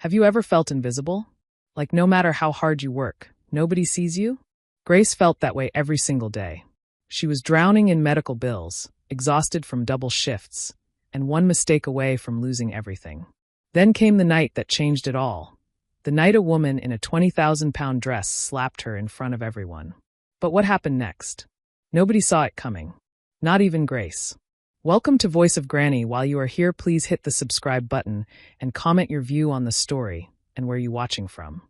Have you ever felt invisible? Like no matter how hard you work, nobody sees you? Grace felt that way every single day. She was drowning in medical bills, exhausted from double shifts, and one mistake away from losing everything. Then came the night that changed it all. The night a woman in a 20,000-pound dress slapped her in front of everyone. But what happened next? Nobody saw it coming. Not even Grace. Welcome to Voice of Granny. While you are here, please hit the subscribe button and comment your view on the story and where you're watching from.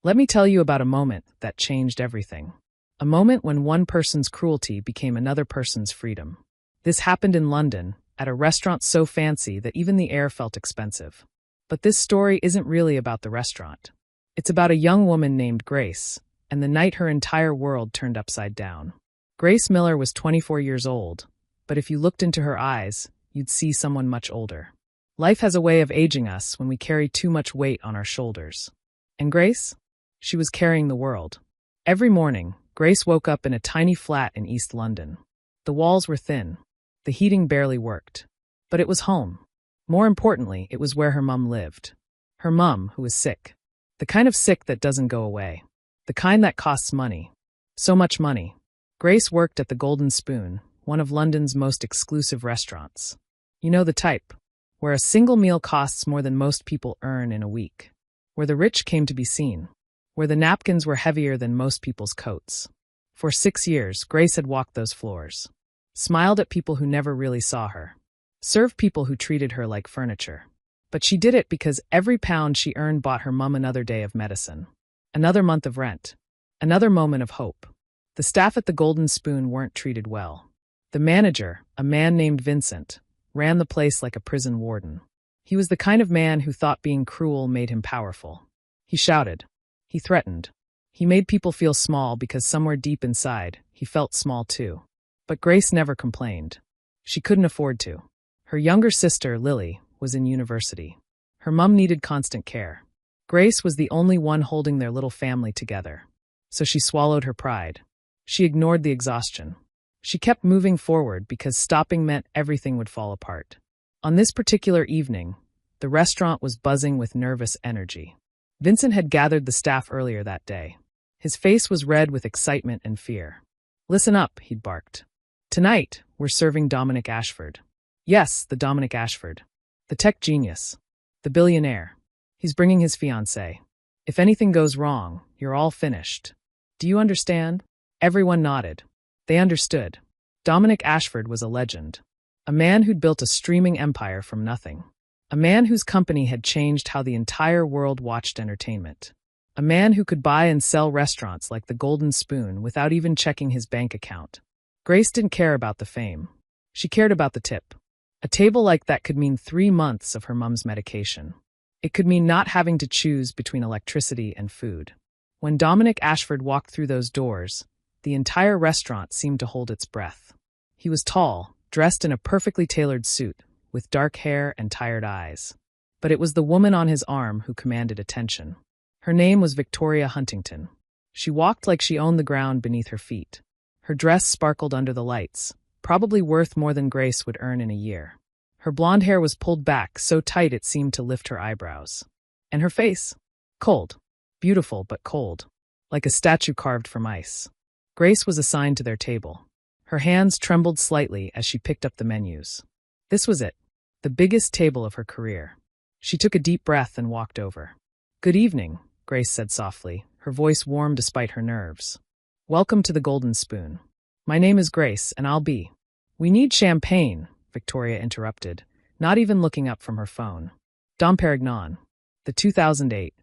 Let me tell you about a moment that changed everything. A moment when one person's cruelty became another person's freedom. This happened in London, at a restaurant so fancy that even the air felt expensive. But this story isn't really about the restaurant. It's about a young woman named Grace, and the night her entire world turned upside down. Grace Miller was 24 years old, but if you looked into her eyes, you'd see someone much older. Life has a way of aging us when we carry too much weight on our shoulders. And Grace? She was carrying the world. Every morning, Grace woke up in a tiny flat in East London. The walls were thin. The heating barely worked. But it was home. More importantly, it was where her mum lived. Her mum, who was sick. The kind of sick that doesn't go away. The kind that costs money. So much money. Grace worked at the Golden Spoon, one of London's most exclusive restaurants. You know the type, where a single meal costs more than most people earn in a week. Where the rich came to be seen. Where the napkins were heavier than most people's coats. For 6 years, Grace had walked those floors. Smiled at people who never really saw her. Served people who treated her like furniture. But she did it because every pound she earned bought her mum another day of medicine. Another month of rent. Another moment of hope. The staff at the Golden Spoon weren't treated well. The manager, a man named Vincent, ran the place like a prison warden. He was the kind of man who thought being cruel made him powerful. He shouted. He threatened. He made people feel small because somewhere deep inside, he felt small too. But Grace never complained. She couldn't afford to. Her younger sister, Lily, was in university. Her mum needed constant care. Grace was the only one holding their little family together. So she swallowed her pride. She ignored the exhaustion. She kept moving forward because stopping meant everything would fall apart. On this particular evening, the restaurant was buzzing with nervous energy. Vincent had gathered the staff earlier that day. His face was red with excitement and fear. "Listen up," he'd barked. "Tonight, we're serving Dominic Ashford." Yes, the Dominic Ashford. The tech genius. The billionaire. He's bringing his fiancée. If anything goes wrong, you're all finished. Do you understand? Everyone nodded. They understood. Dominic Ashford was a legend. A man who'd built a streaming empire from nothing. A man whose company had changed how the entire world watched entertainment. A man who could buy and sell restaurants like the Golden Spoon without even checking his bank account. Grace didn't care about the fame. She cared about the tip. A table like that could mean 3 months of her mum's medication. It could mean not having to choose between electricity and food. When Dominic Ashford walked through those doors, the entire restaurant seemed to hold its breath. He was tall, dressed in a perfectly tailored suit, with dark hair and tired eyes. But it was the woman on his arm who commanded attention. Her name was Victoria Huntington. She walked like she owned the ground beneath her feet. Her dress sparkled under the lights, probably worth more than Grace would earn in a year. Her blonde hair was pulled back so tight it seemed to lift her eyebrows. And her face? Cold. Beautiful but cold. Like a statue carved from ice. Grace was assigned to their table. Her hands trembled slightly as she picked up the menus. This was it. The biggest table of her career. She took a deep breath and walked over. "Good evening," Grace said softly, her voice warm despite her nerves. "Welcome to the Golden Spoon. My name is Grace, and I'll be—" "We need champagne," Victoria interrupted, not even looking up from her phone. "Dom Perignon, the 2008.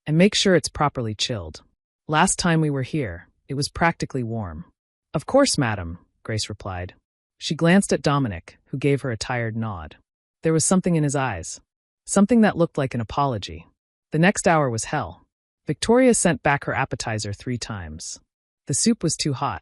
And make sure it's properly chilled. Last time we were here, it was practically warm." "Of course, madam," Grace replied. She glanced at Dominic, who gave her a tired nod. There was something in his eyes. Something that looked like an apology. The next hour was hell. Victoria sent back her appetizer 3 times. The soup was too hot.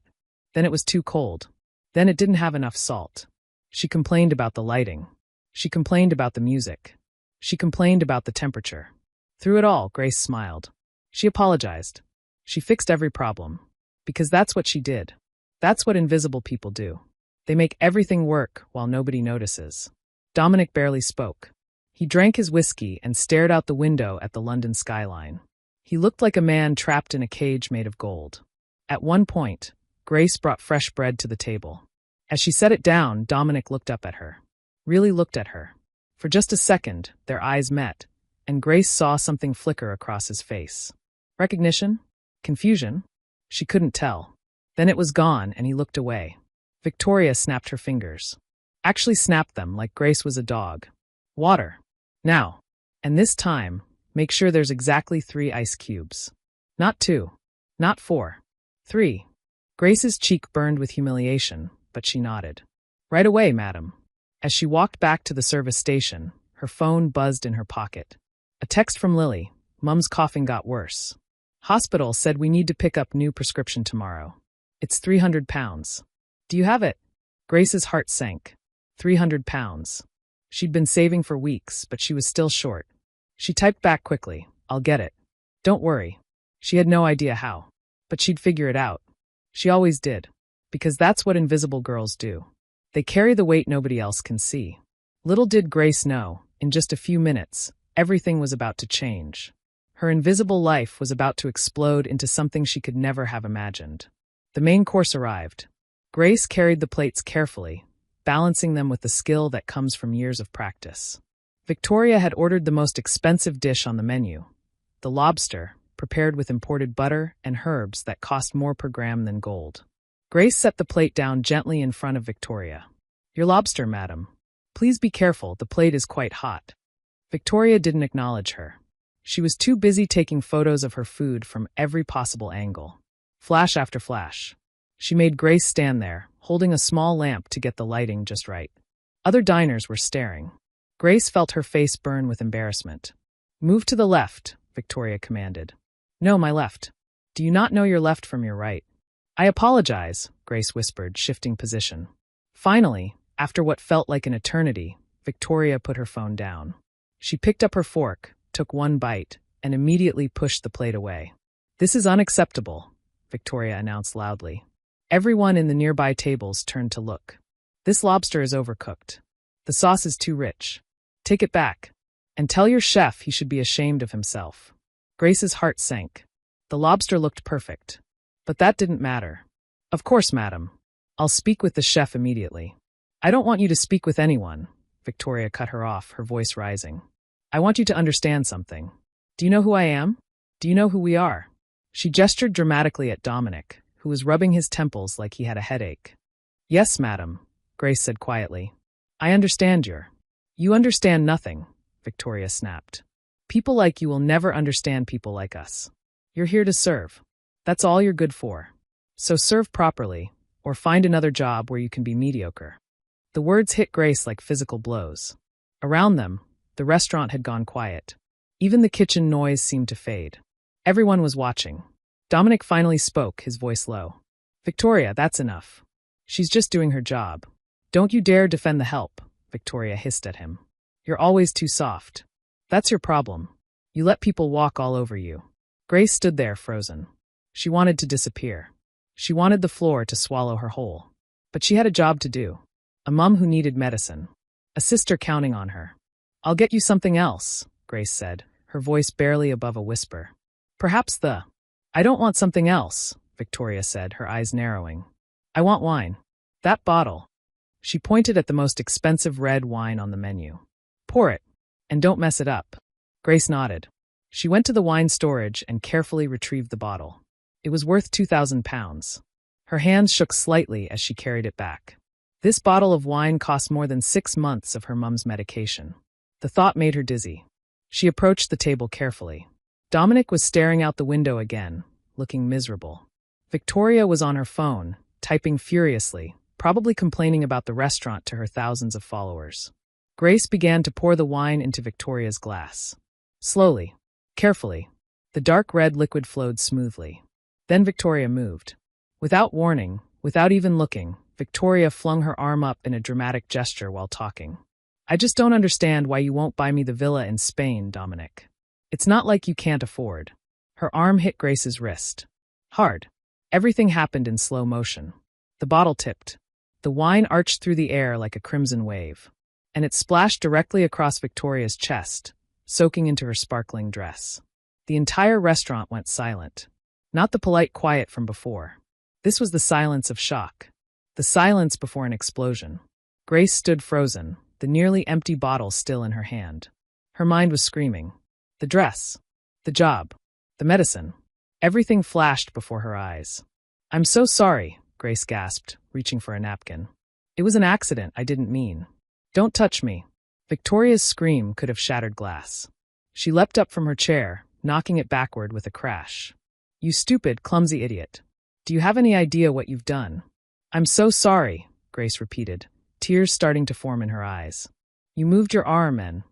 Then it was too cold. Then it didn't have enough salt. She complained about the lighting. She complained about the music. She complained about the temperature. Through it all, Grace smiled. She apologized. She fixed every problem. Because that's what she did. That's what invisible people do. They make everything work while nobody notices. Dominic barely spoke. He drank his whiskey and stared out the window at the London skyline. He looked like a man trapped in a cage made of gold. At one point, Grace brought fresh bread to the table. As she set it down, Dominic looked up at her. Really looked at her. For just a second, their eyes met, and Grace saw something flicker across his face. Recognition? Confusion? She couldn't tell. Then it was gone, and he looked away. Victoria snapped her fingers. Actually snapped them like Grace was a dog. Water. Now. And this time, make sure there's exactly 3 ice cubes. Not 2. Not 4. 3. Grace's cheek burned with humiliation, but she nodded. Right away, madam. As she walked back to the service station, her phone buzzed in her pocket. A text from Lily. Mum's coughing got worse. Hospital said we need to pick up new prescription tomorrow. It's £300. Do you have it? Grace's heart sank. £300. She'd been saving for weeks, but she was still short. She typed back quickly, I'll get it. Don't worry. She had no idea how. But she'd figure it out. She always did. Because that's what invisible girls do. They carry the weight nobody else can see. Little did Grace know, in just a few minutes, everything was about to change. Her invisible life was about to explode into something she could never have imagined. The main course arrived. Grace carried the plates carefully, balancing them with the skill that comes from years of practice. Victoria had ordered the most expensive dish on the menu, the lobster, prepared with imported butter and herbs that cost more per gram than gold. Grace set the plate down gently in front of Victoria. Your lobster, madam. Please be careful, the plate is quite hot. Victoria didn't acknowledge her. She was too busy taking photos of her food from every possible angle. Flash after flash. She made Grace stand there, holding a small lamp to get the lighting just right. Other diners were staring. Grace felt her face burn with embarrassment. Move to the left, Victoria commanded. No, my left. Do you not know your left from your right? I apologize, Grace whispered, shifting position. Finally, after what felt like an eternity, Victoria put her phone down. She picked up her fork, took one bite, and immediately pushed the plate away. This is unacceptable, Victoria announced loudly. Everyone in the nearby tables turned to look. This lobster is overcooked. The sauce is too rich. Take it back. And tell your chef he should be ashamed of himself. Grace's heart sank. The lobster looked perfect. But that didn't matter. Of course, madam. I'll speak with the chef immediately. I don't want you to speak with anyone. Victoria cut her off, her voice rising. I want you to understand something. Do you know who I am? Do you know who we are? She gestured dramatically at Dominic, who was rubbing his temples like he had a headache. Yes, madam, Grace said quietly. I understand You understand nothing, Victoria snapped. People like you will never understand people like us. You're here to serve. That's all you're good for. So serve properly, or find another job where you can be mediocre. The words hit Grace like physical blows. Around them, the restaurant had gone quiet. Even the kitchen noise seemed to fade. Everyone was watching. Dominic finally spoke, his voice low. Victoria, that's enough. She's just doing her job. Don't you dare defend the help, Victoria hissed at him. You're always too soft. That's your problem. You let people walk all over you. Grace stood there frozen. She wanted to disappear. She wanted the floor to swallow her whole. But she had a job to do. A mum who needed medicine. A sister counting on her. I'll get you something else, Grace said, her voice barely above a whisper. Perhaps I don't want something else, Victoria said, her eyes narrowing. I want wine. That bottle. She pointed at the most expensive red wine on the menu. Pour it. And don't mess it up. Grace nodded. She went to the wine storage and carefully retrieved the bottle. It was worth £2,000. Her hands shook slightly as she carried it back. This bottle of wine cost more than 6 months of her mum's medication. The thought made her dizzy. She approached the table carefully. Dominic was staring out the window again, looking miserable. Victoria was on her phone, typing furiously, probably complaining about the restaurant to her thousands of followers. Grace began to pour the wine into Victoria's glass. Slowly, carefully, the dark red liquid flowed smoothly. Then Victoria moved. Without warning, without even looking, Victoria flung her arm up in a dramatic gesture while talking. I just don't understand why you won't buy me the villa in Spain, Dominic. It's not like you can't afford. Her arm hit Grace's wrist. Hard. Everything happened in slow motion. The bottle tipped. The wine arched through the air like a crimson wave. and it splashed directly across Victoria's chest, soaking into her sparkling dress. The entire restaurant went silent. Not the polite quiet from before. This was the silence of shock. The silence before an explosion. Grace stood frozen, the nearly empty bottle still in her hand. Her mind was screaming. The dress. The job. The medicine. Everything flashed before her eyes. "I'm so sorry," Grace gasped, reaching for a napkin. "It was an accident, I didn't mean. Don't touch me." Victoria's scream could have shattered glass. She leapt up from her chair, knocking it backward with a crash. "You stupid, clumsy idiot. Do you have any idea what you've done?" "I'm so sorry," Grace repeated, tears starting to form in her eyes. "You moved your arm and...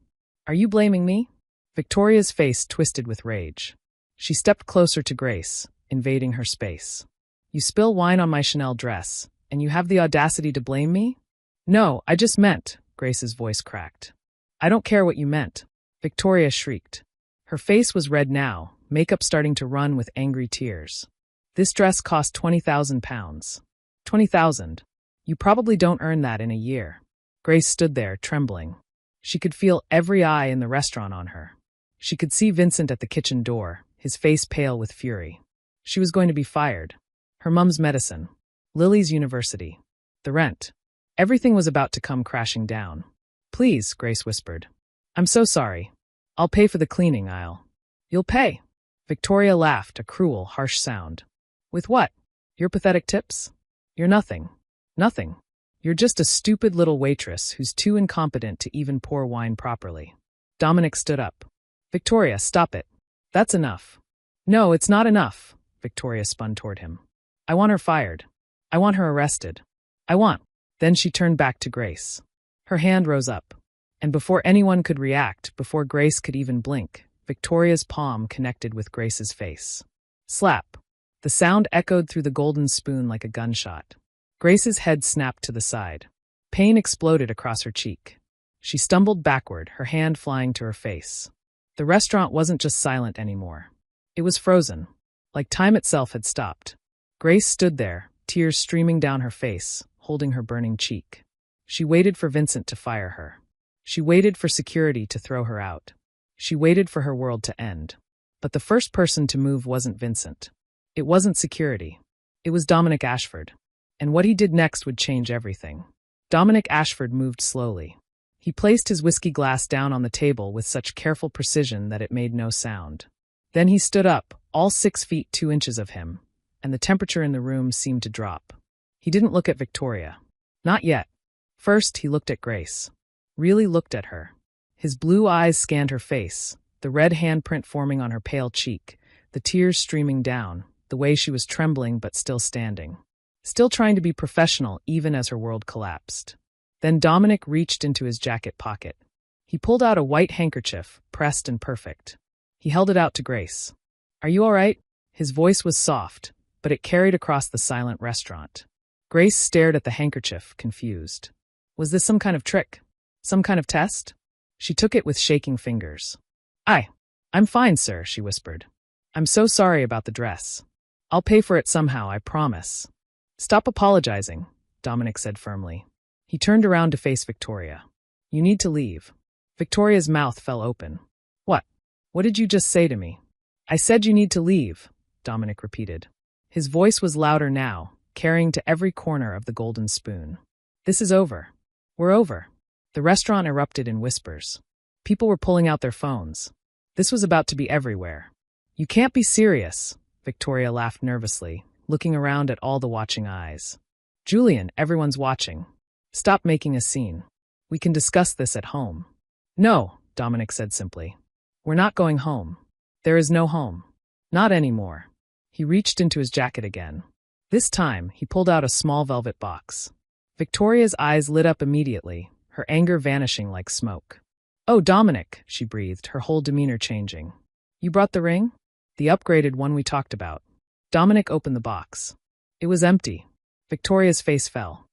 Are you blaming me?" Victoria's face twisted with rage. She stepped closer to Grace, invading her space. "You spill wine on my Chanel dress, and you have the audacity to blame me?" "No, I just meant," Grace's voice cracked. "I don't care what you meant," Victoria shrieked. Her face was red now, makeup starting to run with angry tears. "This dress cost £20,000. 20,000. You probably don't earn that in a year." Grace stood there, trembling. She could feel every eye in the restaurant on her. She could see Vincent at the kitchen door, his face pale with fury. She was going to be fired. Her mum's medicine. Lily's university. The rent. Everything was about to come crashing down. "Please," Grace whispered. "I'm so sorry. I'll pay for the cleaning aisle." "You'll pay?" Victoria laughed, a cruel, harsh sound. "With what? Your pathetic tips? You're nothing. Nothing. You're just a stupid little waitress who's too incompetent to even pour wine properly." Dominic stood up. "Victoria, stop it. That's enough." "No, it's not enough," Victoria spun toward him. "I want her fired. I want her arrested. I want..." Then she turned back to Grace. Her hand rose up. And before anyone could react, before Grace could even blink, Victoria's palm connected with Grace's face. Slap. The sound echoed through the golden spoon like a gunshot. Grace's head snapped to the side. Pain exploded across her cheek. She stumbled backward, her hand flying to her face. The restaurant wasn't just silent anymore. It was frozen, like time itself had stopped. Grace stood there, tears streaming down her face, holding her burning cheek. She waited for Vincent to fire her. She waited for security to throw her out. She waited for her world to end. But the first person to move wasn't Vincent. It wasn't security. It was Dominic Ashford. And what he did next would change everything. Dominic Ashford moved slowly. He placed his whiskey glass down on the table with such careful precision that it made no sound. Then he stood up, all 6 feet 2 inches of him, and the temperature in the room seemed to drop. He didn't look at Victoria. Not yet. First, he looked at Grace. Really looked at her. His blue eyes scanned her face, the red handprint forming on her pale cheek, the tears streaming down, the way she was trembling but still standing. Still trying to be professional even as her world collapsed. Then Dominic reached into his jacket pocket. He pulled out a white handkerchief, pressed and perfect. He held it out to Grace. "Are you all right?" His voice was soft, but it carried across the silent restaurant. Grace stared at the handkerchief, confused. Was this some kind of trick? Some kind of test? She took it with shaking fingers. I'm fine, sir," she whispered. "I'm so sorry about the dress. I'll pay for it somehow, I promise." "Stop apologizing," Dominic said firmly. He turned around to face Victoria. "You need to leave." Victoria's mouth fell open. "What? What did you just say to me?" "I said you need to leave," Dominic repeated. His voice was louder now, carrying to every corner of the golden spoon. "This is over. We're over." The restaurant erupted in whispers. People were pulling out their phones. This was about to be everywhere. "You can't be serious," Victoria laughed nervously, looking around at all the watching eyes. "Julian, everyone's watching. Stop making a scene. We can discuss this at home." "No," Dominic said simply. "We're not going home. There is no home. Not anymore." He reached into his jacket again. This time, he pulled out a small velvet box. Victoria's eyes lit up immediately, her anger vanishing like smoke. "Oh, Dominic," she breathed, her whole demeanor changing. "You brought the ring? The upgraded one we talked about." Dominic opened the box. It was empty. Victoria's face fell.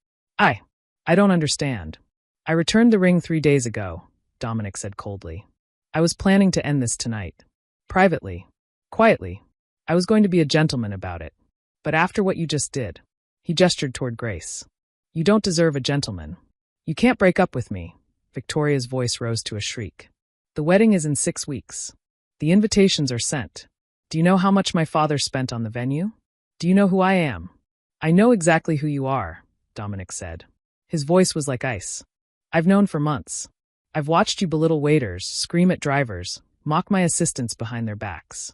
I don't understand." "I returned the ring 3 days ago," Dominic said coldly. "I was planning to end this tonight. Privately. Quietly. I was going to be a gentleman about it. But after what you just did..." He gestured toward Grace. "You don't deserve a gentleman. You can't break up with me," Victoria's voice rose to a shriek. The wedding is in 6 weeks. The invitations are sent. Do you know how much my father spent on the venue? Do you know who I am? I know exactly who you are, Dominic said. His voice was like ice. I've known for months. I've watched you belittle waiters, scream at drivers, mock my assistants behind their backs.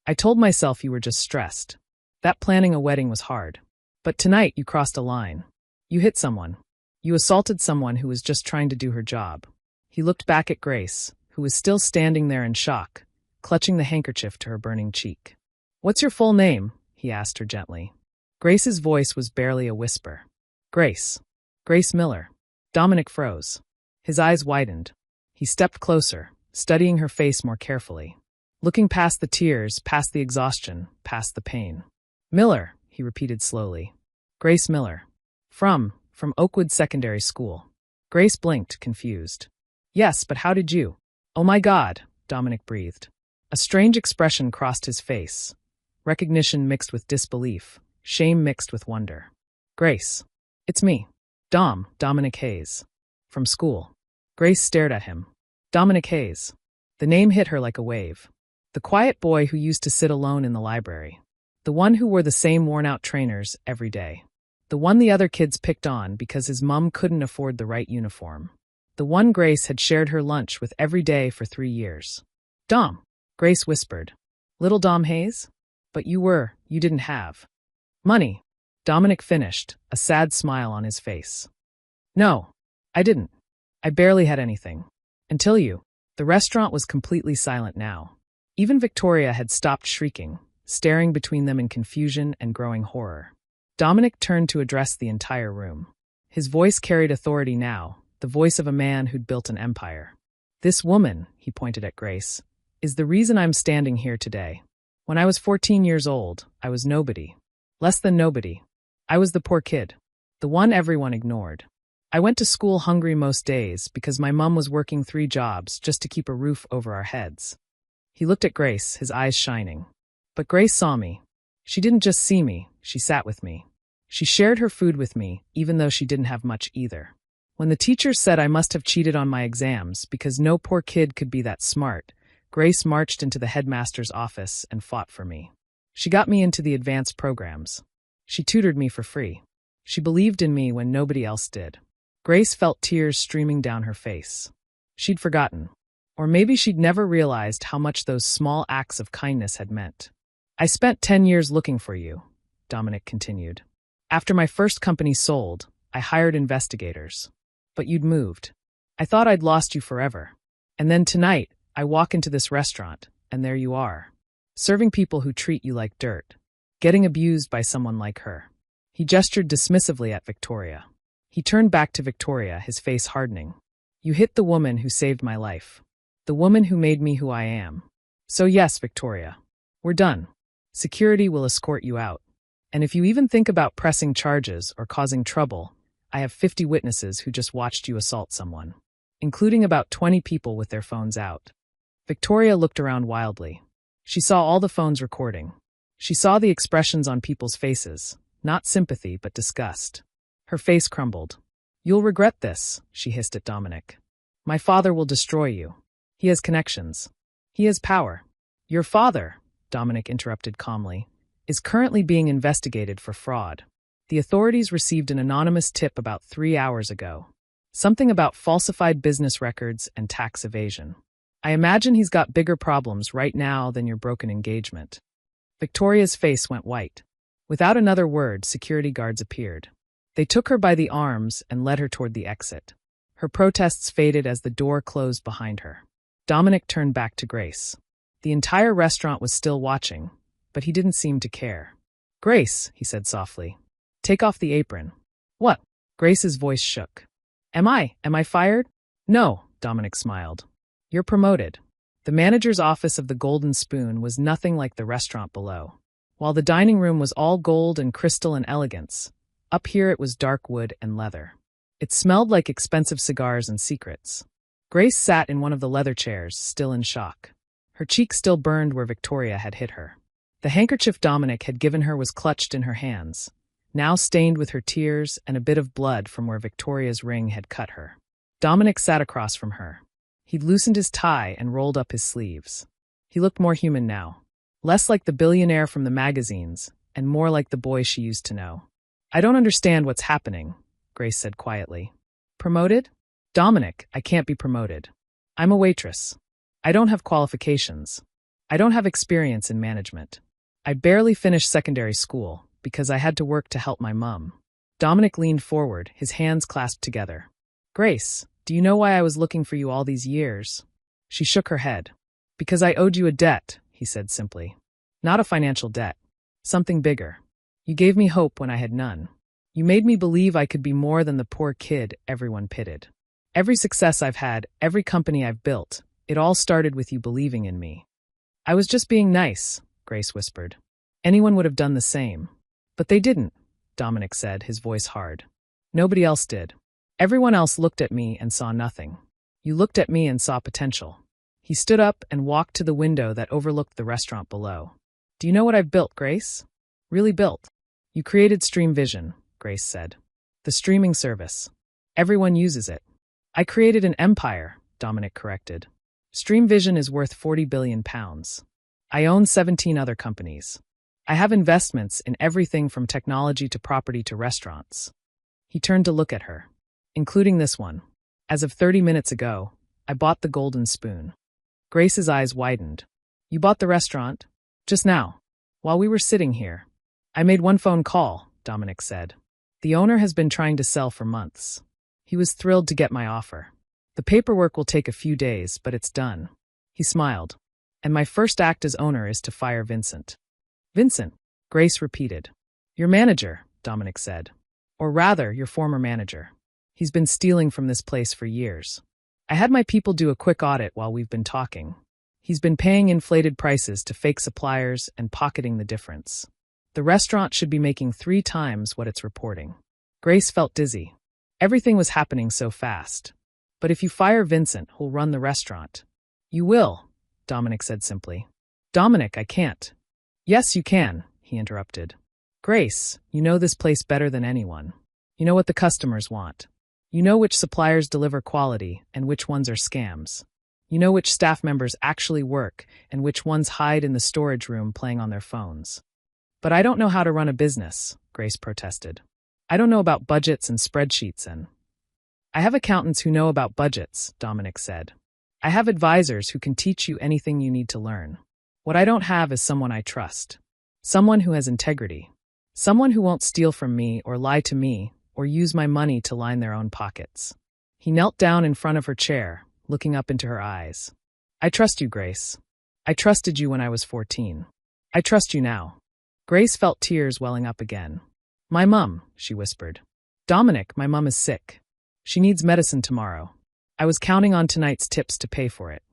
I told myself you were just stressed. That planning a wedding was hard. But tonight you crossed a line. You hit someone. You assaulted someone who was just trying to do her job. He looked back at Grace, who was still standing there in shock, clutching the handkerchief to her burning cheek. What's your full name? He asked her gently. Grace's voice was barely a whisper. Grace. Grace Miller. Dominic froze. His eyes widened. He stepped closer, studying her face more carefully, looking past the tears, past the exhaustion, past the pain. Miller, he repeated slowly. Grace Miller. From Oakwood Secondary School. Grace blinked, confused. Yes, but how did you? Oh my God, Dominic breathed. A strange expression crossed his face. Recognition mixed with disbelief, shame mixed with wonder. Grace. It's me. Dominic Hayes. From school. Grace stared at him. Dominic Hayes. The name hit her like a wave. The quiet boy who used to sit alone in the library. The one who wore the same worn-out trainers every day. The one the other kids picked on because his mom couldn't afford the right uniform. The one Grace had shared her lunch with every day for 3 years. Dom, Grace whispered. Little Dom Hayes? But you didn't have money. Dominic finished, a sad smile on his face. No, I didn't. I barely had anything. Until you. The restaurant was completely silent now. Even Victoria had stopped shrieking, staring between them in confusion and growing horror. Dominic turned to address the entire room. His voice carried authority now, the voice of a man who'd built an empire. This woman, he pointed at Grace, is the reason I'm standing here today. When I was 14 years old, I was nobody. Less than nobody. I was the poor kid. The one everyone ignored. I went to school hungry most days because my mom was working 3 jobs just to keep a roof over our heads. He looked at Grace, his eyes shining. But Grace saw me. She didn't just see me, she sat with me. She shared her food with me, even though she didn't have much either. When the teachers said I must have cheated on my exams because no poor kid could be that smart, Grace marched into the headmaster's office and fought for me. She got me into the advanced programs. She tutored me for free. She believed in me when nobody else did. Grace felt tears streaming down her face. She'd forgotten. Or maybe she'd never realized how much those small acts of kindness had meant. I spent 10 years looking for you, Dominic continued. After my first company sold, I hired investigators. But you'd moved. I thought I'd lost you forever. And then tonight, I walk into this restaurant, and there you are. Serving people who treat you like dirt. Getting abused by someone like her. He gestured dismissively at Victoria. He turned back to Victoria, his face hardening. You hit the woman who saved my life. The woman who made me who I am. So yes, Victoria. We're done. Security will escort you out. And if you even think about pressing charges or causing trouble, I have 50 witnesses who just watched you assault someone. Including about 20 people with their phones out. Victoria looked around wildly. She saw all the phones recording. She saw the expressions on people's faces, not sympathy but disgust. Her face crumbled. You'll regret this, she hissed at Dominic. My father will destroy you. He has connections. He has power. Your father, Dominic interrupted calmly, is currently being investigated for fraud. The authorities received an anonymous tip about 3 hours ago. Something about falsified business records and tax evasion. I imagine he's got bigger problems right now than your broken engagement. Victoria's face went white. Without another word, security guards appeared. They took her by the arms and led her toward the exit. Her protests faded as the door closed behind her. Dominic turned back to Grace. The entire restaurant was still watching, but he didn't seem to care. Grace, he said softly, take off the apron. What? Grace's voice shook. Am I fired? No, Dominic smiled. You're promoted. The manager's office of the Golden Spoon was nothing like the restaurant below. While the dining room was all gold and crystal and elegance, up here it was dark wood and leather. It smelled like expensive cigars and secrets. Grace sat in one of the leather chairs, still in shock. Her cheek still burned where Victoria had hit her. The handkerchief Dominic had given her was clutched in her hands, now stained with her tears and a bit of blood from where Victoria's ring had cut her. Dominic sat across from her. He'd loosened his tie and rolled up his sleeves. He looked more human now. Less like the billionaire from the magazines, and more like the boy she used to know. I don't understand what's happening, Grace said quietly. Promoted? Dominic, I can't be promoted. I'm a waitress. I don't have qualifications. I don't have experience in management. I barely finished secondary school because I had to work to help my mom. Dominic leaned forward, his hands clasped together. Grace, do you know why I was looking for you all these years? She shook her head. Because I owed you a debt, he said simply. Not a financial debt. Something bigger. You gave me hope when I had none. You made me believe I could be more than the poor kid everyone pitied. Every success I've had, every company I've built, it all started with you believing in me. I was just being nice, Grace whispered. Anyone would have done the same. But they didn't, Dominic said, his voice hard. Nobody else did. Everyone else looked at me and saw nothing. You looked at me and saw potential. He stood up and walked to the window that overlooked the restaurant below. Do you know what I've built, Grace? Really built. You created Stream Vision, Grace said. The streaming service. Everyone uses it. I created an empire, Dominic corrected. Stream Vision is worth £40 billion. I own 17 other companies. I have investments in everything from technology to property to restaurants. He turned to look at her. Including this one. As of 30 minutes ago, I bought the Golden Spoon. Grace's eyes widened. You bought the restaurant? Just now. While we were sitting here. I made one phone call, Dominic said. The owner has been trying to sell for months. He was thrilled to get my offer. The paperwork will take a few days, but it's done. He smiled. And my first act as owner is to fire Vincent. Vincent, Grace repeated. Your manager, Dominic said. Or rather, your former manager. He's been stealing from this place for years. I had my people do a quick audit while we've been talking. He's been paying inflated prices to fake suppliers and pocketing the difference. The restaurant should be making 3 times what it's reporting. Grace felt dizzy. Everything was happening so fast. But if you fire Vincent, who'll run the restaurant? You will, Dominic said simply. Dominic, I can't. Yes, you can, he interrupted. Grace, you know this place better than anyone. You know what the customers want. You know which suppliers deliver quality and which ones are scams. You know which staff members actually work and which ones hide in the storage room playing on their phones. But I don't know how to run a business, Grace protested. I don't know about budgets and spreadsheets and... I have accountants who know about budgets, Dominic said. I have advisors who can teach you anything you need to learn. What I don't have is someone I trust. Someone who has integrity. Someone who won't steal from me or lie to me or use my money to line their own pockets. He knelt down in front of her chair, looking up into her eyes. I trust you, Grace. I trusted you when I was 14. I trust you now. Grace felt tears welling up again. My mum, she whispered. Dominic, my mum is sick. She needs medicine tomorrow. I was counting on tonight's tips to pay for it.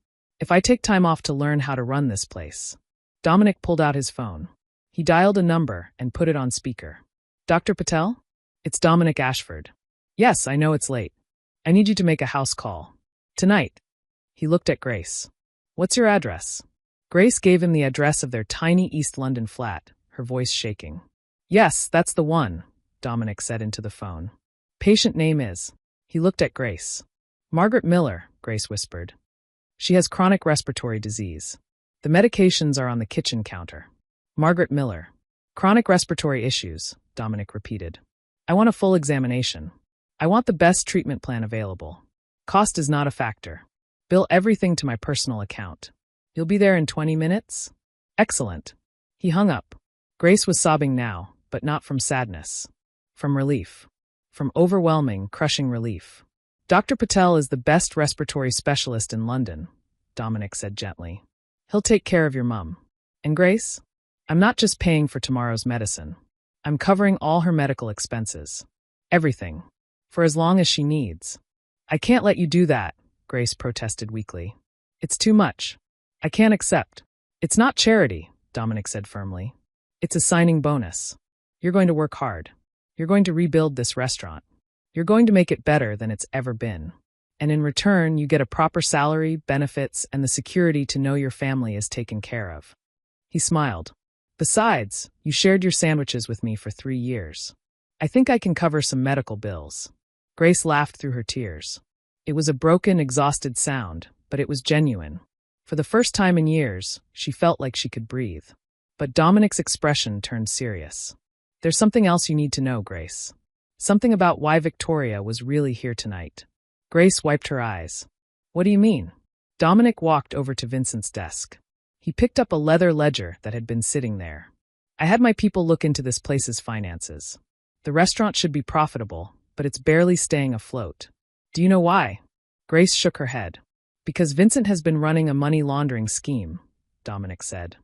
If I take time off to learn how to run this place. Dominic pulled out his phone. He dialed a number and put it on speaker. Dr. Patel? It's Dominic Ashford. Yes, I know it's late. I need you to make a house call. Tonight. He looked at Grace. What's your address? Grace gave him the address of their tiny East London flat, her voice shaking. Yes, that's the one, Dominic said into the phone. Patient name is. He looked at Grace. Margaret Miller, Grace whispered. She has chronic respiratory disease. The medications are on the kitchen counter. Margaret Miller. Chronic respiratory issues, Dominic repeated. I want a full examination. I want the best treatment plan available. Cost is not a factor. Bill everything to my personal account. You'll be there in 20 minutes? Excellent. He hung up. Grace was sobbing now, but not from sadness. From relief. From overwhelming, crushing relief. Dr. Patel is the best respiratory specialist in London, Dominic said gently. He'll take care of your mum. And Grace? I'm not just paying for tomorrow's medicine. I'm covering all her medical expenses. Everything. For as long as she needs. I can't let you do that, Grace protested weakly. It's too much. I can't accept. It's not charity, Dominic said firmly. It's a signing bonus. You're going to work hard. You're going to rebuild this restaurant. You're going to make it better than it's ever been. And in return, you get a proper salary, benefits, and the security to know your family is taken care of. He smiled. Besides, you shared your sandwiches with me for 3 years. I think I can cover some medical bills. Grace laughed through her tears. It was a broken, exhausted sound, but it was genuine. For the first time in years, she felt like she could breathe. But Dominic's expression turned serious. There's something else you need to know, Grace. Something about why Victoria was really here tonight. Grace wiped her eyes. What do you mean? Dominic walked over to Vincent's desk. He picked up a leather ledger that had been sitting there. I had my people look into this place's finances. The restaurant should be profitable, but it's barely staying afloat. Do you know why? Grace shook her head. Because Vincent has been running a money laundering scheme, Dominic said.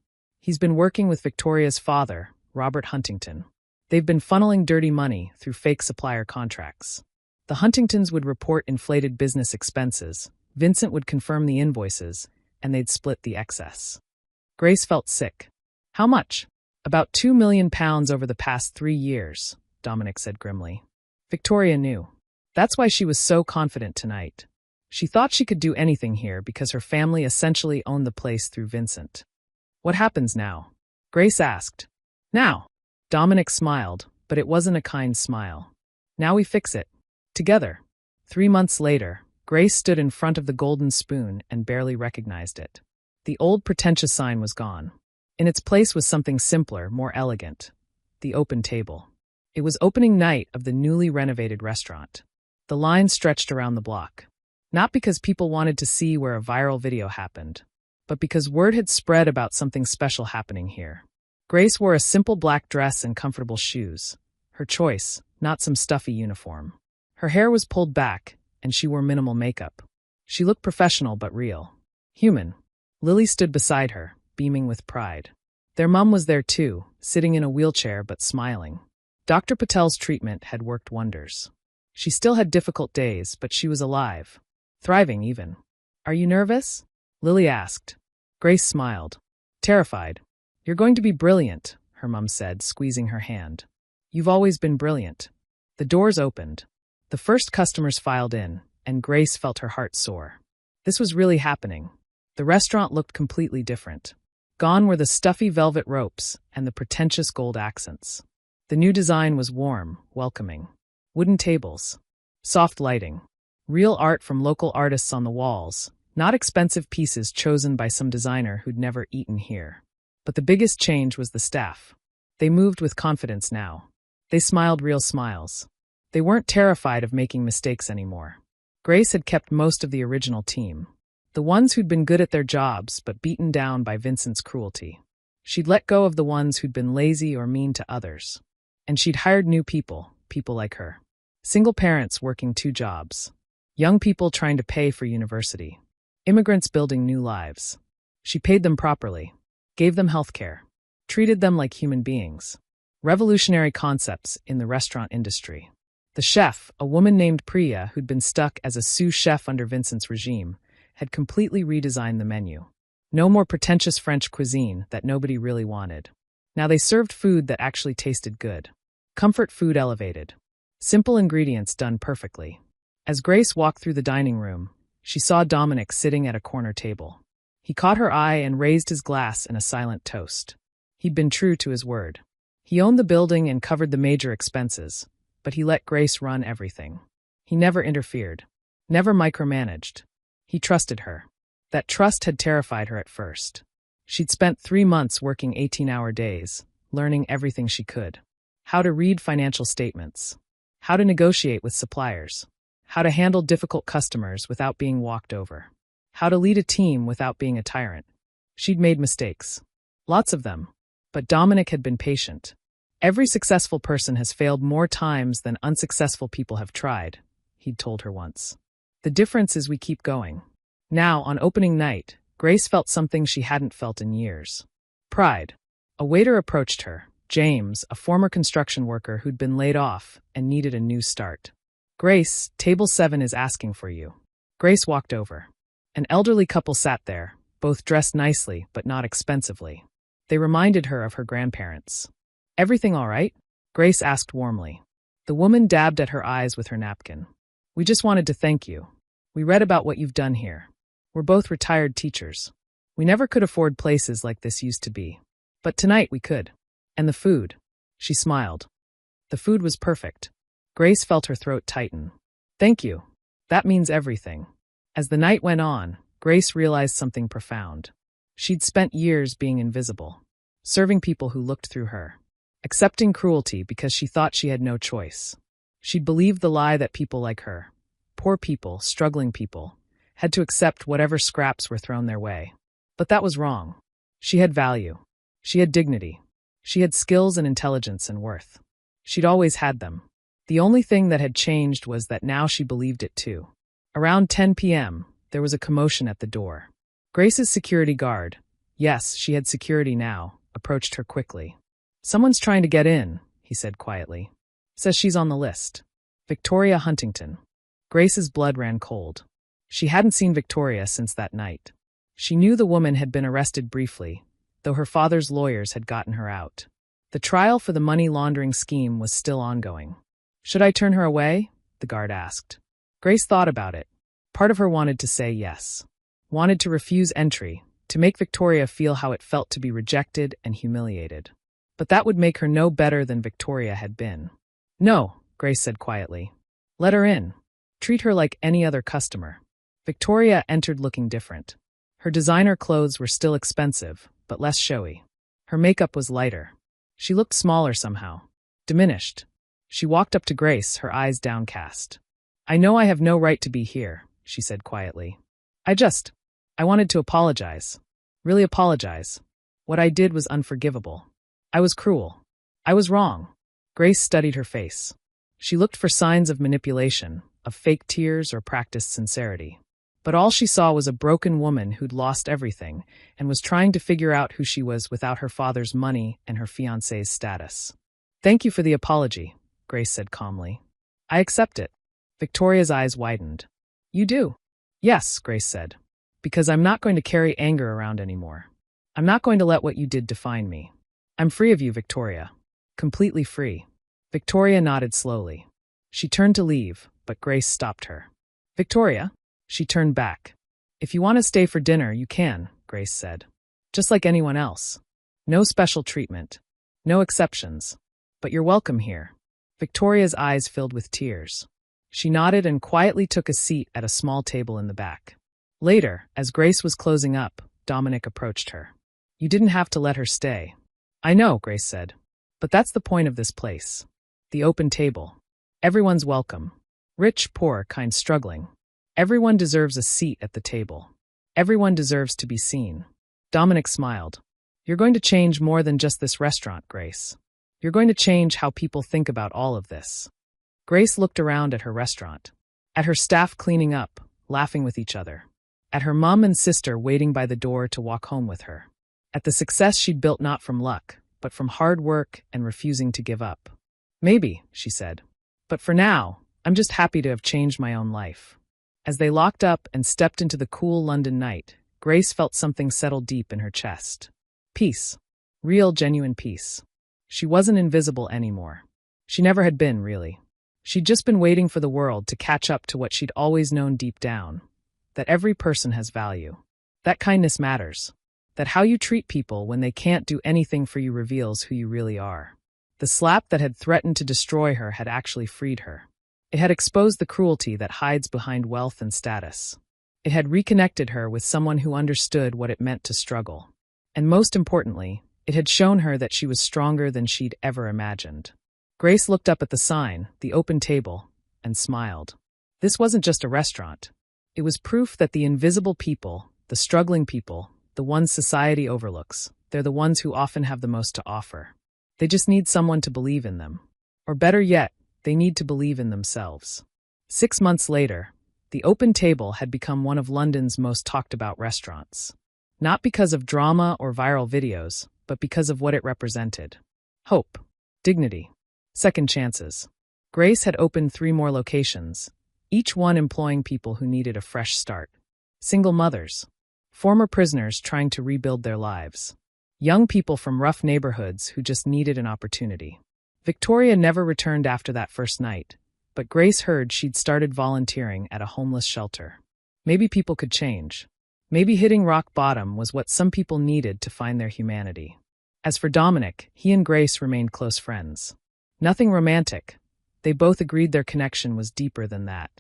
He's been working with Victoria's father, Robert Huntington. They've been funneling dirty money through fake supplier contracts. The Huntingtons would report inflated business expenses, Vincent would confirm the invoices, and they'd split the excess. Grace felt sick. How much? About £2 million over the past 3 years, Dominic said grimly. Victoria knew. That's why she was so confident tonight. She thought she could do anything here because her family essentially owned the place through Vincent. What happens now? Grace asked. Now. Dominic smiled, but it wasn't a kind smile. Now we fix it. Together. 3 months later, Grace stood in front of the golden spoon and barely recognized it. The old pretentious sign was gone. In its place was something simpler, more elegant. The open table. It was opening night of the newly renovated restaurant. The line stretched around the block. Not because people wanted to see where a viral video happened, but because word had spread about something special happening here. Grace wore a simple black dress and comfortable shoes. Her choice, not some stuffy uniform. Her hair was pulled back, and she wore minimal makeup. She looked professional but real. Human. Lily stood beside her, beaming with pride. Their mum was there too, sitting in a wheelchair but smiling. Dr. Patel's treatment had worked wonders. She still had difficult days, but she was alive. Thriving, even. Are you nervous? Lily asked. Grace smiled. Terrified. You're going to be brilliant, her mum said, squeezing her hand. You've always been brilliant. The doors opened. The first customers filed in, and Grace felt her heart soar. This was really happening. The restaurant looked completely different. Gone were the stuffy velvet ropes and the pretentious gold accents. The new design was warm, welcoming. Wooden tables. Soft lighting. Real art from local artists on the walls, not expensive pieces chosen by some designer who'd never eaten here. But the biggest change was the staff. They moved with confidence now. They smiled real smiles. They weren't terrified of making mistakes anymore. Grace had kept most of the original team. The ones who'd been good at their jobs but beaten down by Vincent's cruelty. She'd let go of the ones who'd been lazy or mean to others. And she'd hired new people, people like her. Single parents working 2 jobs. Young people trying to pay for university. Immigrants building new lives. She paid them properly. Gave them health care. Treated them like human beings. Revolutionary concepts in the restaurant industry. The chef, a woman named Priya who'd been stuck as a sous chef under Vincent's regime, had completely redesigned the menu. No more pretentious French cuisine that nobody really wanted. Now they served food that actually tasted good. Comfort food elevated. Simple ingredients done perfectly. As Grace walked through the dining room, she saw Dominic sitting at a corner table. He caught her eye and raised his glass in a silent toast. He'd been true to his word. He owned the building and covered the major expenses, but he let Grace run everything. He never interfered. Never micromanaged. He trusted her. That trust had terrified her at first. She'd spent 3 months working 18-hour days, learning everything she could. How to read financial statements. How to negotiate with suppliers. How to handle difficult customers without being walked over. How to lead a team without being a tyrant. She'd made mistakes. Lots of them. But Dominic had been patient. Every successful person has failed more times than unsuccessful people have tried, he'd told her once. The difference is we keep going. Now, on opening night, Grace felt something she hadn't felt in years. Pride. A waiter approached her, James, a former construction worker who'd been laid off and needed a new start. Grace, table 7 is asking for you. Grace walked over. An elderly couple sat there, both dressed nicely but not expensively. They reminded her of her grandparents. Everything all right? Grace asked warmly. The woman dabbed at her eyes with her napkin. We just wanted to thank you. We read about what you've done here. We're both retired teachers. We never could afford places like this used to be. But tonight we could. And the food. She smiled. The food was perfect. Grace felt her throat tighten. Thank you. That means everything. As the night went on, Grace realized something profound. She'd spent years being invisible, serving people who looked through her, accepting cruelty because she thought she had no choice. She'd believed the lie that people like her, poor people, struggling people, had to accept whatever scraps were thrown their way. But that was wrong. She had value. She had dignity. She had skills and intelligence and worth. She'd always had them. The only thing that had changed was that now she believed it too. Around 10 p.m., there was a commotion at the door. Grace's security guard, yes, she had security now, approached her quickly. "Someone's trying to get in," he said quietly. "Says she's on the list. Victoria Huntington." Grace's blood ran cold. She hadn't seen Victoria since that night. She knew the woman had been arrested briefly, though her father's lawyers had gotten her out. The trial for the money laundering scheme was still ongoing. "Should I turn her away?" the guard asked. Grace thought about it. Part of her wanted to say yes. Wanted to refuse entry, to make Victoria feel how it felt to be rejected and humiliated. But that would make her no better than Victoria had been. "No," Grace said quietly. "Let her in. Treat her like any other customer." Victoria entered looking different. Her designer clothes were still expensive, but less showy. Her makeup was lighter. She looked smaller somehow, diminished. She walked up to Grace, her eyes downcast. "I know I have no right to be here," she said quietly. I wanted to apologize. Really apologize. What I did was unforgivable. I was cruel. I was wrong." Grace studied her face. She looked for signs of manipulation, of fake tears or practiced sincerity. But all she saw was a broken woman who'd lost everything and was trying to figure out who she was without her father's money and her fiancé's status. "Thank you for the apology," Grace said calmly. "I accept it." Victoria's eyes widened. "You do?" "Yes," Grace said. "Because I'm not going to carry anger around anymore. I'm not going to let what you did define me. I'm free of you, Victoria. Completely free." Victoria nodded slowly. She turned to leave, but Grace stopped her. "Victoria?" She turned back. "If you want to stay for dinner, you can," Grace said. "Just like anyone else. No special treatment. No exceptions. But you're welcome here." Victoria's eyes filled with tears. She nodded and quietly took a seat at a small table in the back. Later, as Grace was closing up, Dominic approached her. "You didn't have to let her stay." "I know," Grace said. "But that's the point of this place. The open table. Everyone's welcome. Rich, poor, kind, struggling. Everyone deserves a seat at the table. Everyone deserves to be seen." Dominic smiled. "You're going to change more than just this restaurant, Grace. You're going to change how people think about all of this." Grace looked around at her restaurant. At her staff cleaning up, laughing with each other. At her mom and sister waiting by the door to walk home with her. At the success she'd built not from luck, but from hard work and refusing to give up. "Maybe," she said. "But for now, I'm just happy to have changed my own life." As they locked up and stepped into the cool London night, Grace felt something settle deep in her chest. Peace. Real, genuine peace. She wasn't invisible anymore. She never had been, really. She'd just been waiting for the world to catch up to what she'd always known deep down. That every person has value. That kindness matters. That how you treat people when they can't do anything for you reveals who you really are. The slap that had threatened to destroy her had actually freed her. It had exposed the cruelty that hides behind wealth and status. It had reconnected her with someone who understood what it meant to struggle. And most importantly, it had shown her that she was stronger than she'd ever imagined. Grace looked up at the sign, the open table, and smiled. This wasn't just a restaurant. It was proof that the invisible people, the struggling people, the ones society overlooks, they're the ones who often have the most to offer. They just need someone to believe in them. Or better yet, they need to believe in themselves. 6 months later, the Open Table had become one of London's most talked about restaurants. Not because of drama or viral videos, but because of what it represented. Hope. Dignity. Second chances. Grace had opened 3 more locations, each one employing people who needed a fresh start. Single mothers. Former prisoners trying to rebuild their lives. Young people from rough neighborhoods who just needed an opportunity. Victoria never returned after that first night, but Grace heard she'd started volunteering at a homeless shelter. Maybe people could change. Maybe hitting rock bottom was what some people needed to find their humanity. As for Dominic, he and Grace remained close friends. Nothing romantic. They both agreed their connection was deeper than that.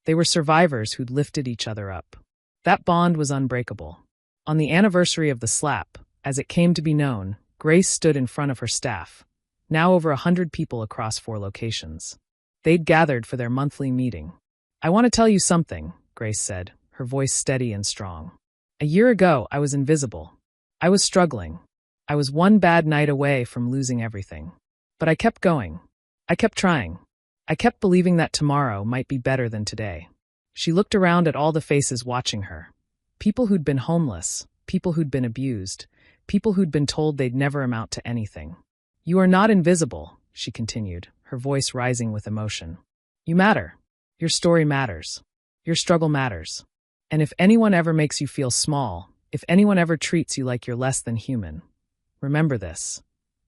They were survivors who'd lifted each other up. That bond was unbreakable. On the anniversary of the slap, as it came to be known, Grace stood in front of her staff, now over 100 people across 4 locations. They'd gathered for their monthly meeting. "I want to tell you something," Grace said, her voice steady and strong. "A year ago, I was invisible. I was struggling. I was one bad night away from losing everything. But I kept going. I kept trying. I kept believing that tomorrow might be better than today." She looked around at all the faces watching her. People who'd been homeless, people who'd been abused, people who'd been told they'd never amount to anything. "You are not invisible," she continued, her voice rising with emotion. "You matter. Your story matters. Your struggle matters. And if anyone ever makes you feel small, if anyone ever treats you like you're less than human, remember this.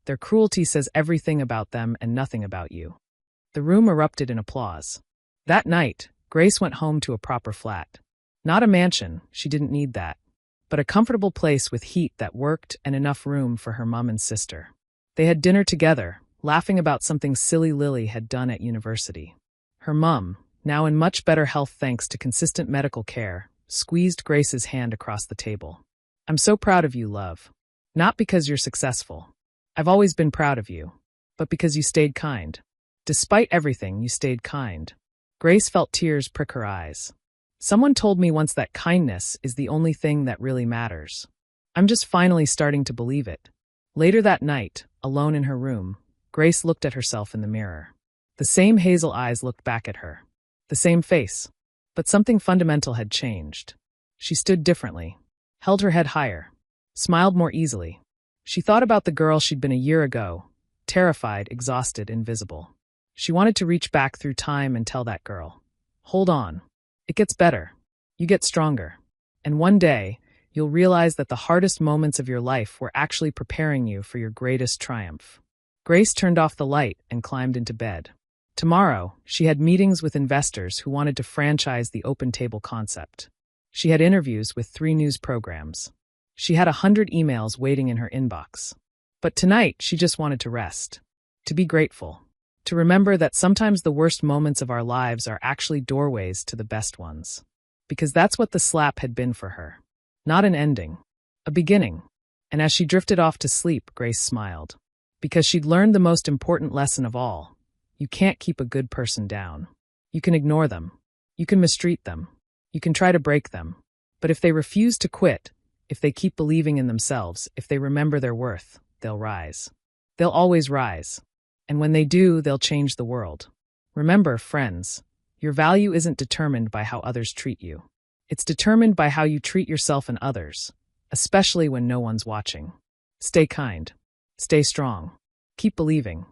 Their cruelty says everything about them and nothing about you." The room erupted in applause. That night, Grace went home to a proper flat. Not a mansion, she didn't need that, but a comfortable place with heat that worked and enough room for her mom and sister. They had dinner together, laughing about something silly Lily had done at university. Her mom, now in much better health thanks to consistent medical care, squeezed Grace's hand across the table. "I'm so proud of you, love. Not because you're successful. I've always been proud of you. But because you stayed kind. Despite everything, you stayed kind." Grace felt tears prick her eyes. "Someone told me once that kindness is the only thing that really matters. I'm just finally starting to believe it." Later that night, alone in her room, Grace looked at herself in the mirror. The same hazel eyes looked back at her. The same face. But something fundamental had changed. She stood differently, held her head higher, smiled more easily. She thought about the girl she'd been a year ago, terrified, exhausted, invisible. She wanted to reach back through time and tell that girl, "Hold on. It gets better. You get stronger. And one day, you'll realize that the hardest moments of your life were actually preparing you for your greatest triumph." Grace turned off the light and climbed into bed. Tomorrow, she had meetings with investors who wanted to franchise the open table concept. She had interviews with 3 news programs. She had 100 emails waiting in her inbox. But tonight, she just wanted to rest, to be grateful, to remember that sometimes the worst moments of our lives are actually doorways to the best ones. Because that's what the slap had been for her. Not an ending, a beginning. And as she drifted off to sleep, Grace smiled. Because she'd learned the most important lesson of all. You can't keep a good person down. You can ignore them. You can mistreat them. You can try to break them. But if they refuse to quit, if they keep believing in themselves, if they remember their worth, they'll rise. They'll always rise. And when they do, they'll change the world. Remember, friends, your value isn't determined by how others treat you. It's determined by how you treat yourself and others, especially when no one's watching. Stay kind. Stay strong. Keep believing.